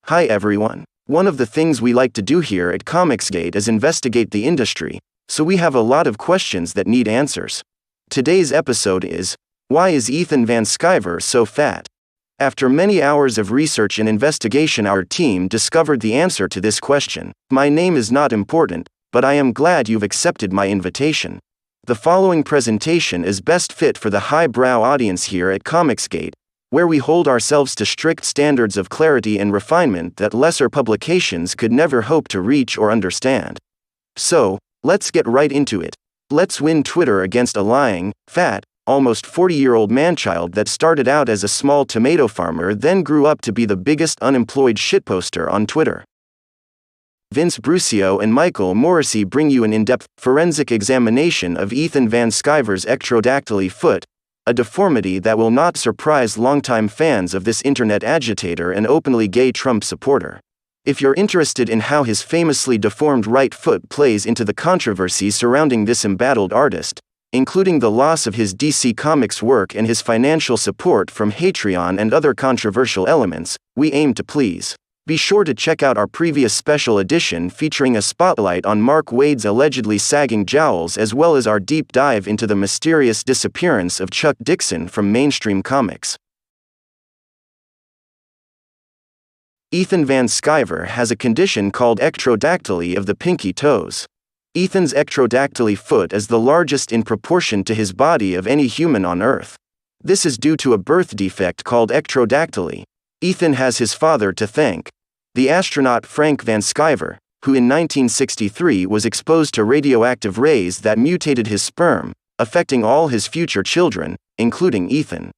Hi everyone. One of the things we like to do here at Comicsgate is investigate the industry, so we have a lot of questions that need answers. Today's episode is, why is Ethan Van Sciver so fat? After many hours of research and investigation, our team discovered the answer to this question. My name is not important, but I am glad you've accepted my invitation. The following presentation is best fit for the highbrow audience here at Comicsgate, where we hold ourselves to strict standards of clarity and refinement that lesser publications could never hope to reach or understand. So, let's get right into it. Let's win Twitter against a lying, fat, almost 40-year-old man-child that started out as a small tomato farmer, then grew up to be the biggest unemployed shitposter on Twitter. Vince Brucio and Michael Morrissey bring you an in-depth, forensic examination of Ethan Van Sciver's ectrodactyly foot, a deformity that will not surprise longtime fans of this internet agitator and openly gay Trump supporter. If you're interested in how his famously deformed right foot plays into the controversy surrounding this embattled artist, including the loss of his DC Comics work and his financial support from Patreon and other controversial elements, we aim to please. Be sure to check out our previous special edition featuring a spotlight on Mark Waid's allegedly sagging jowls, as well as our deep dive into the mysterious disappearance of Chuck Dixon from mainstream comics. Ethan Van Sciver has a condition called ectrodactyly of the pinky toes. Ethan's ectrodactyly foot is the largest in proportion to his body of any human on Earth. This is due to a birth defect called ectrodactyly. Ethan has his father to thank, the astronaut Frank Van Sciver, who in 1963 was exposed to radioactive rays that mutated his sperm, affecting all his future children, including Ethan.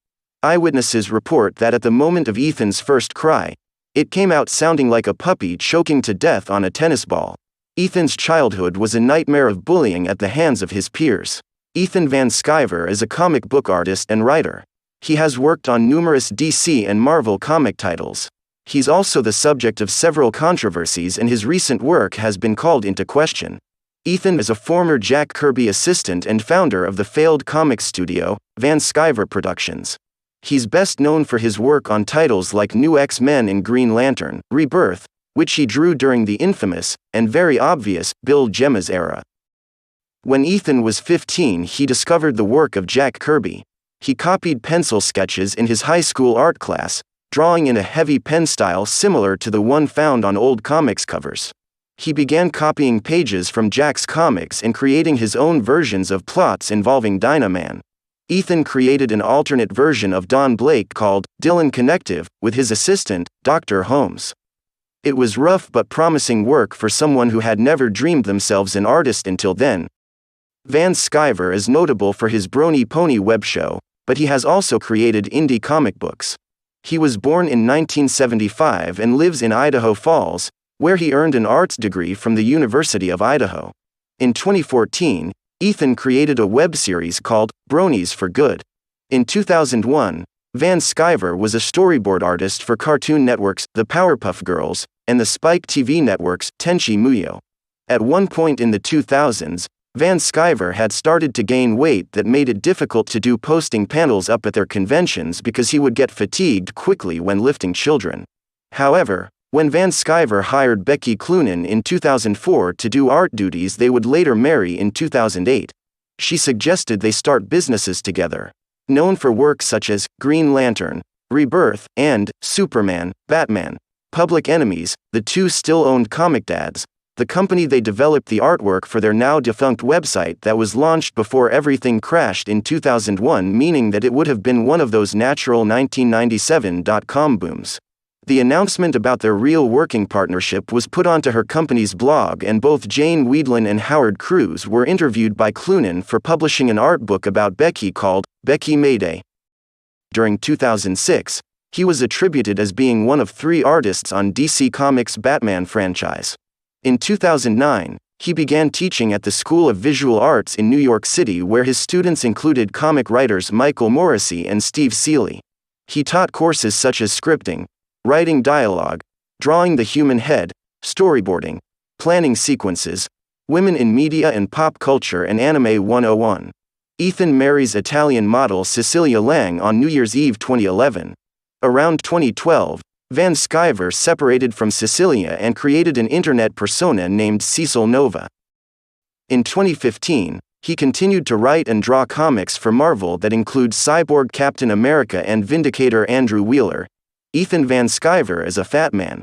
Eyewitnesses report that at the moment of Ethan's first cry, it came out sounding like a puppy choking to death on a tennis ball. Ethan's childhood was a nightmare of bullying at the hands of his peers. Ethan Van Sciver is a comic book artist and writer. He has worked on numerous DC and Marvel comic titles. He's also the subject of several controversies, and his recent work has been called into question. Ethan is a former Jack Kirby assistant and founder of the failed comics studio, Van Sciver Productions. He's best known for his work on titles like New X-Men and Green Lantern, Rebirth, which he drew during the infamous, and very obvious, Bill Gemma's era. When Ethan was 15, he discovered the work of Jack Kirby. He copied pencil sketches in his high school art class, drawing in a heavy pen style similar to the one found on old comics covers. He began copying pages from Jack's comics and creating his own versions of plots involving Dynaman. Ethan created an alternate version of Don Blake called Dylan Connective with his assistant, Dr. Holmes. It was rough but promising work for someone who had never dreamed themselves an artist until then. Van Sciver is notable for his Brony Pony web show, but he has also created indie comic books. He was born in 1975 and lives in Idaho Falls, where he earned an arts degree from the University of Idaho. In 2014, Ethan created a web series called Bronies for Good. In 2001, Van Sciver was a storyboard artist for Cartoon Network's The Powerpuff Girls and the Spike TV Network's Tenchi Muyo. At one point in the 2000s, Van Sciver had started to gain weight that made it difficult to do posting panels up at their conventions because he would get fatigued quickly when lifting children. However, when Van Sciver hired Becky Cloonan in 2004 to do art duties they would later marry in 2008, she suggested they start businesses together. Known for work such as Green Lantern, Rebirth, and Superman, Batman, Public Enemies, the two still owned Comic Dads, the company. They developed the artwork for their now defunct website that was launched before everything crashed in 2001, meaning that it would have been one of those natural 1997 .com booms. The announcement about their real working partnership was put onto her company's blog, and both Jane Weedlin and Howard Cruz were interviewed by Cloonan for publishing an art book about Becky called Becky Mayday. During 2006, he was attributed as being one of 3 artists on DC Comics' Batman franchise. In 2009, he began teaching at the School of Visual Arts in New York City, where his students included comic writers Michael Morrissey and Steve Seeley. He taught courses such as scripting, writing dialogue, drawing the human head, storyboarding, planning sequences, women in media and pop culture, and Anime 101. Ethan marries Italian model Cecilia Lang on New Year's Eve 2011. Around 2012, Van Sciver separated from Cecilia and created an internet persona named Cecil Nova. In 2015, he continued to write and draw comics for Marvel that include Cyborg Captain America and Vindicator Andrew Wheeler. Ethan Van Sciver is a fat man.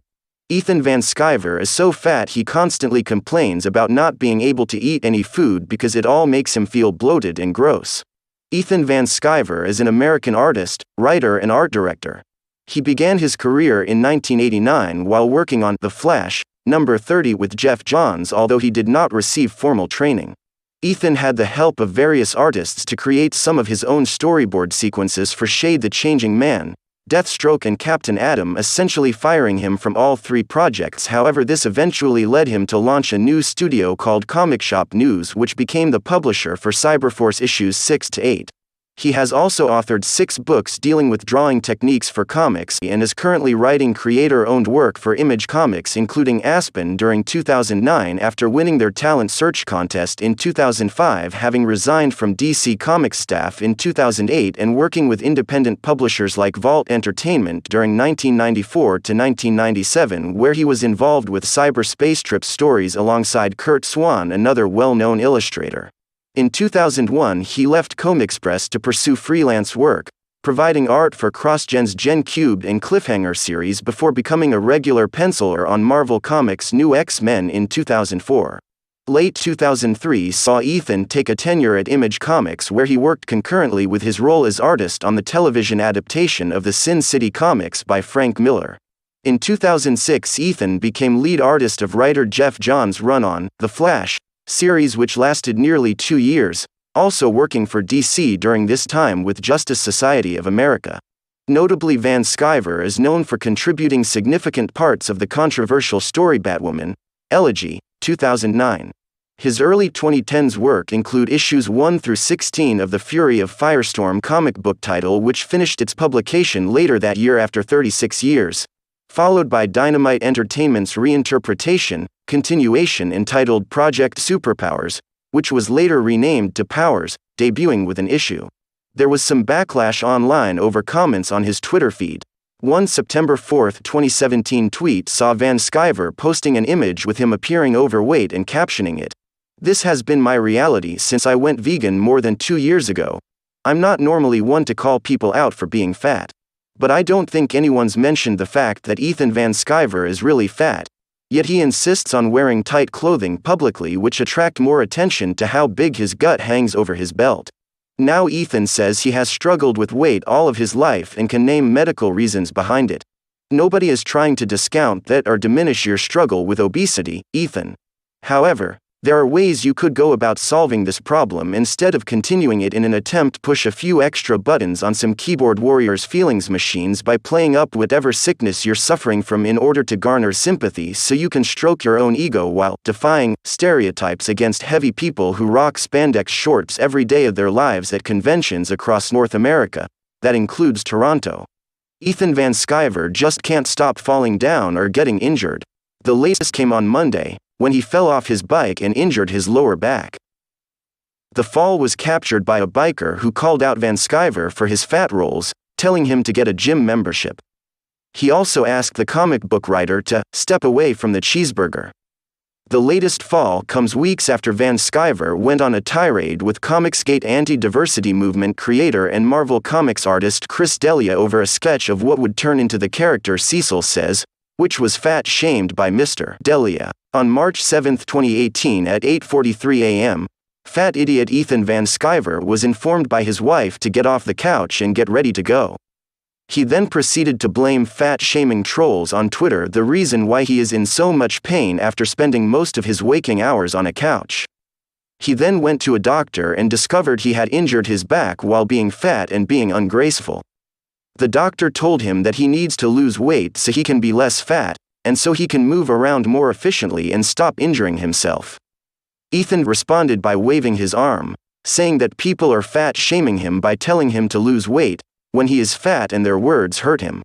Ethan Van Sciver is so fat he constantly complains about not being able to eat any food because it all makes him feel bloated and gross. Ethan Van Sciver is an American artist, writer and art director. He began his career in 1989 while working on The Flash, number 30 with Geoff Johns, although he did not receive formal training. Ethan had the help of various artists to create some of his own storyboard sequences for Shade the Changing Man, Deathstroke and Captain Atom, essentially firing him from all three projects. However, this eventually led him to launch a new studio called Comic Shop News, which became the publisher for Cyberforce issues 6 to 8. He has also authored 6 books dealing with drawing techniques for comics and is currently writing creator-owned work for Image Comics, including Aspen during 2009 after winning their talent search contest in 2005, having resigned from DC Comics staff in 2008 and working with independent publishers like Vault Entertainment during 1994 to 1997, where he was involved with Cyberspace Trip stories alongside Kurt Swan, another well-known illustrator. In 2001, he left Comixpress to pursue freelance work, providing art for CrossGen's Gen Cubed and Cliffhanger series before becoming a regular penciler on Marvel Comics' New X-Men in 2004. Late 2003 saw Ethan take a tenure at Image Comics, where he worked concurrently with his role as artist on the television adaptation of the Sin City comics by Frank Miller. In 2006, Ethan became lead artist of writer Geoff Johns' run on The Flash series, which lasted nearly 2 years, also working for DC during this time with Justice Society of America. Notably, Van Sciver is known for contributing significant parts of the controversial story Batwoman, Elegy, 2009. His early 2010s work include issues 1 through 16 of the Fury of Firestorm comic book title, which finished its publication later that year after 36 years, followed by Dynamite Entertainment's continuation entitled Project Superpowers, which was later renamed to Powers, debuting with an issue. There was some backlash online over comments on his Twitter feed. One September 4, 2017 tweet saw Van Sciver posting an image with him appearing overweight and captioning it, "This has been my reality since I went vegan more than 2 years ago. I'm not normally one to call people out for being fat. But I don't think anyone's mentioned the fact that Ethan Van Sciver is really fat. Yet he insists on wearing tight clothing publicly, which attract more attention to how big his gut hangs over his belt." Now Ethan says he has struggled with weight all of his life and can name medical reasons behind it. Nobody is trying to discount that or diminish your struggle with obesity, Ethan. However, there are ways you could go about solving this problem instead of continuing it in an attempt to push a few extra buttons on some keyboard warrior's feelings machines by playing up whatever sickness you're suffering from in order to garner sympathy so you can stroke your own ego while defying stereotypes against heavy people who rock spandex shorts every day of their lives at conventions across North America. That includes Toronto. Ethan Van Sciver just can't stop falling down or getting injured. The latest came on Monday, when he fell off his bike and injured his lower back. The fall was captured by a biker who called out Van Sciver for his fat rolls, telling him to get a gym membership. He also asked the comic book writer to step away from the cheeseburger. The latest fall comes weeks after Van Sciver went on a tirade with Comicsgate anti-diversity movement creator and Marvel Comics artist Chris D'Elia over a sketch of what would turn into the character Cecil Says, which was fat-shamed by Mr. D'Elia. On March 7, 2018 at 8:43 a.m., fat idiot Ethan Van Sciver was informed by his wife to get off the couch and get ready to go. He then proceeded to blame fat-shaming trolls on Twitter the reason why he is in so much pain after spending most of his waking hours on a couch. He then went to a doctor and discovered he had injured his back while being fat and being ungraceful. The doctor told him that he needs to lose weight so he can be less fat, and so he can move around more efficiently and stop injuring himself. Ethan responded by waving his arm, saying that people are fat-shaming him by telling him to lose weight, when he is fat and their words hurt him.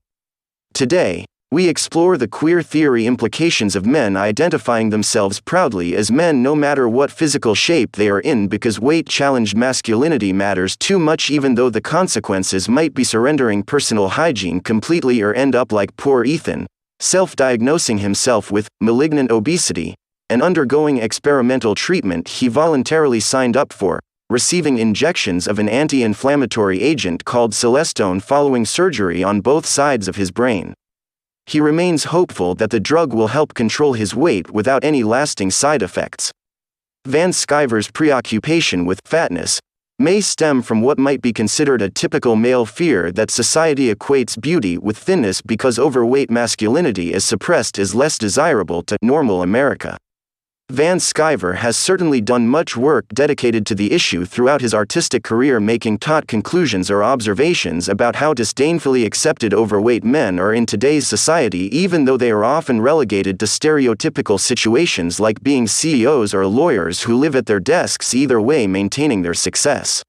Today, We explore the queer theory implications of men identifying themselves proudly as men no matter what physical shape they are in because weight-challenged masculinity matters too much even though the consequences might be surrendering personal hygiene completely or end up like poor Ethan, self-diagnosing himself with malignant obesity, and undergoing experimental treatment he voluntarily signed up for, receiving injections of an anti-inflammatory agent called Celestone following surgery on both sides of his brain. He remains hopeful that the drug will help control his weight without any lasting side effects. Van Sciver's preoccupation with fatness may stem from what might be considered a typical male fear that society equates beauty with thinness because overweight masculinity is suppressed as less desirable to normal America. Van Sciver has certainly done much work dedicated to the issue throughout his artistic career, making taut conclusions or observations about how disdainfully accepted overweight men are in today's society, even though they are often relegated to stereotypical situations like being CEOs or lawyers who live at their desks, either way maintaining their success.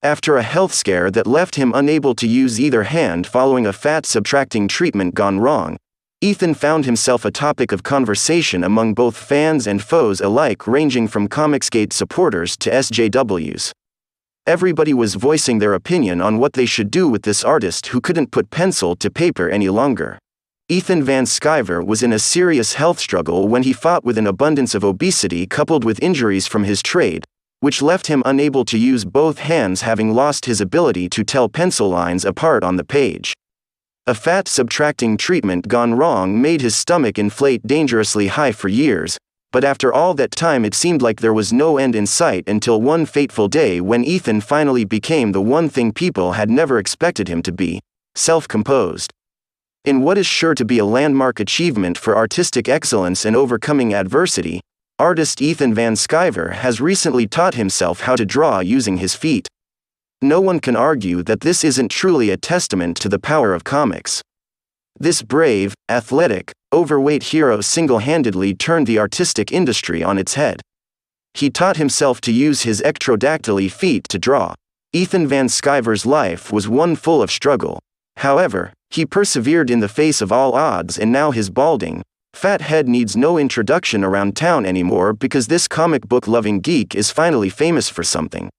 After a health scare that left him unable to use either hand following a fat-subtracting treatment gone wrong, Ethan found himself a topic of conversation among both fans and foes alike, ranging from Comicsgate supporters to SJWs. Everybody was voicing their opinion on what they should do with this artist who couldn't put pencil to paper any longer. Ethan Van Sciver was in a serious health struggle when he fought with an abundance of obesity coupled with injuries from his trade, which left him unable to use both hands, having lost his ability to tell pencil lines apart on the page. A fat-subtracting treatment gone wrong made his stomach inflate dangerously high for years, but after all that time it seemed like there was no end in sight until one fateful day when Ethan finally became the one thing people had never expected him to be: self-composed. In what is sure to be a landmark achievement for artistic excellence and overcoming adversity, artist Ethan Van Sciver has recently taught himself how to draw using his feet. No one can argue that this isn't truly a testament to the power of comics. This brave, athletic, overweight hero single-handedly turned the artistic industry on its head. He taught himself to use his ectrodactyly feet to draw. Ethan Van Sciver's life was one full of struggle. However, he persevered in the face of all odds, and now his balding, fat head needs no introduction around town anymore because this comic book-loving geek is finally famous for something.